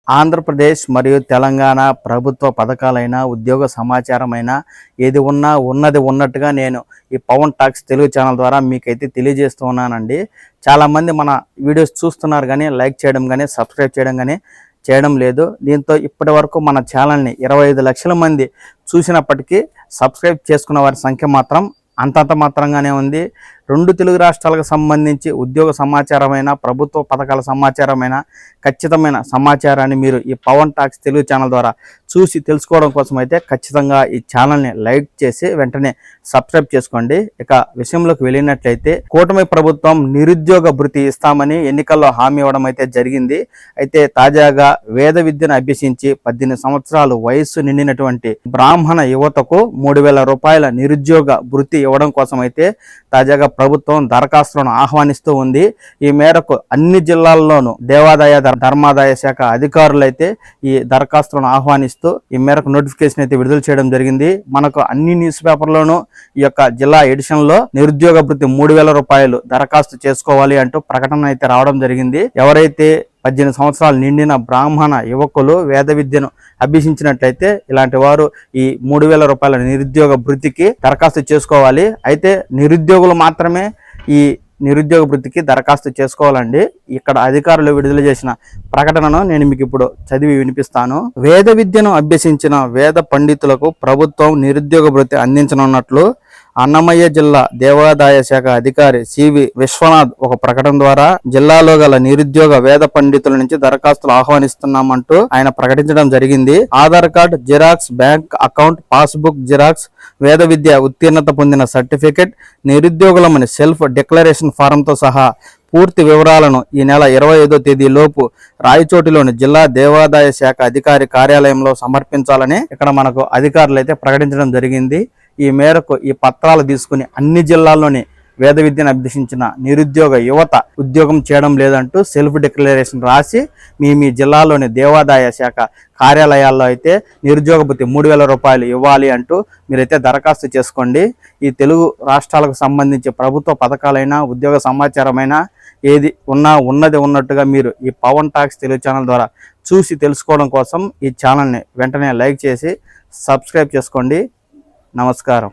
ఆంధ్రప్రదేశ్ మరియు తెలంగాణ ప్రభుత్వ పథకాలైన ఉద్యోగ సమాచారమైన ఏది ఉన్నా ఉన్నది ఉన్నట్టుగా నేను ఈ పవన్ టాక్స్ తెలుగు ఛానల్ ద్వారా మీకైతే తెలియజేస్తూ ఉన్నానండి. చాలామంది మన వీడియోస్ చూస్తున్నారు కానీ లైక్ చేయడం కానీ సబ్స్క్రైబ్ చేయడం కానీ చేయడం లేదు. దీంతో ఇప్పటి వరకు మన ఛానల్ని 25 లక్షల మంది చూసినప్పటికీ సబ్స్క్రైబ్ చేసుకున్న వారి సంఖ్య మాత్రం అంతంత మాత్రంగానే ఉంది. 2 తెలుగు రాష్ట్రాలకు సంబంధించి ఉద్యోగ సమాచారమైన ప్రభుత్వ పథకాల సమాచారమైన ఖచ్చితమైన సమాచారాన్ని మీరు ఈ పవన్ టాక్స్ తెలుగు ఛానల్ ద్వారా చూసి తెలుసుకోవడం కోసం అయితే ఖచ్చితంగా ఈ ఛానల్ని లైక్ చేసి వెంటనే సబ్స్క్రైబ్ చేసుకోండి. ఇక విషయంలోకి వెళ్ళినట్లయితే కూటమి ప్రభుత్వం నిరుద్యోగ భృతి ఇస్తామని ఎన్నికల్లో హామీ ఇవ్వడం అయితే జరిగింది. అయితే తాజాగా వేద విద్యను అభ్యసించి 18 సంవత్సరాలు వయస్సు నిండినటువంటి బ్రాహ్మణ యువతకు 3,000 రూపాయల నిరుద్యోగ భృతి ఇవ్వడం కోసం అయితే తాజాగా ప్రభుత్వం దరఖాస్తులను ఆహ్వానిస్తూ ఉంది. ఈ మేరకు అన్ని జిల్లాల్లోనూ దేవాదాయ ధర్మాదాయ శాఖ అధికారులు అయితే ఈ దరఖాస్తులను ఆహ్వానిస్తూ ఈ మేరకు నోటిఫికేషన్ అయితే విడుదల చేయడం జరిగింది. మనకు అన్ని న్యూస్ పేపర్లోనూ ఈ యొక్క జిల్లా ఎడిషన్ లో నిరుద్యోగ భృతి 3,000 రూపాయలు దరఖాస్తు చేసుకోవాలి అంటూ ప్రకటన అయితే రావడం జరిగింది. ఎవరైతే 18 సంవత్సరాలు నిండిన బ్రాహ్మణ యువకులు వేద విద్యను అభ్యసించినట్లయితే ఇలాంటి వారు ఈ 3,000 రూపాయల నిరుద్యోగ భృతికి దరఖాస్తు చేసుకోవాలి. అయితే నిరుద్యోగులు మాత్రమే ఈ నిరుద్యోగ భృతికి దరఖాస్తు చేసుకోవాలండి. ఇక్కడ అధికారులు విడుదల చేసిన ప్రకటనను నేను మీకు ఇప్పుడు చదివి వినిపిస్తాను. వేద విద్యను అభ్యసించిన వేద పండితులకు ప్రభుత్వం నిరుద్యోగ భృతి అందించనున్నట్లు అన్నమయ్య జిల్లా దేవాదాయ శాఖ అధికారి సివి విశ్వనాథ్ ఒక ప్రకటన ద్వారా జిల్లాలో గల నిరుద్యోగ వేద పండితుల నుంచి దరఖాస్తులు ఆహ్వానిస్తున్నామంటూ ఆయన ప్రకటించడం జరిగింది. Aadhaar card xerox, bank account passbook xerox, వేద విద్య ఉత్తీర్ణత పొందిన సర్టిఫికెట్, నిరుద్యోగులమని సెల్ఫ్ డిక్లరేషన్ ఫారంతో సహా పూర్తి వివరాలను ఈ నెల 25వ తేదీలోపు రాయచోటిలోని జిల్లా దేవాదాయ శాఖ అధికారి కార్యాలయంలో సమర్పించాలని ఇక్కడ మనకు అధికారులు అయితే ప్రకటించడం జరిగింది. ఈ మేరకు ఈ పత్రాలు తీసుకుని అన్ని జిల్లాల్లోని వేద విద్యను అభ్యసించిన నిరుద్యోగ యువత ఉద్యోగం చేయడం లేదంటూ సెల్ఫ్ డిక్లరేషన్ రాసి మీ జిల్లాలోని దేవాదాయ శాఖ కార్యాలయాల్లో అయితే నిరుద్యోగ భృతి 3,000 రూపాయలు ఇవ్వాలి అంటూ మీరైతే దరఖాస్తు చేసుకోండి. ఈ తెలుగు రాష్ట్రాలకు సంబంధించి ప్రభుత్వ పథకాలైనా ఉద్యోగ సమాచారమైనా ఏది ఉన్నా ఉన్నది ఉన్నట్టుగా మీరు ఈ పవన్ టాక్స్ తెలుగు ఛానల్ ద్వారా చూసి తెలుసుకోవడం కోసం ఈ ఛానల్ని వెంటనే లైక్ చేసి సబ్స్క్రైబ్ చేసుకోండి. నమస్కారం.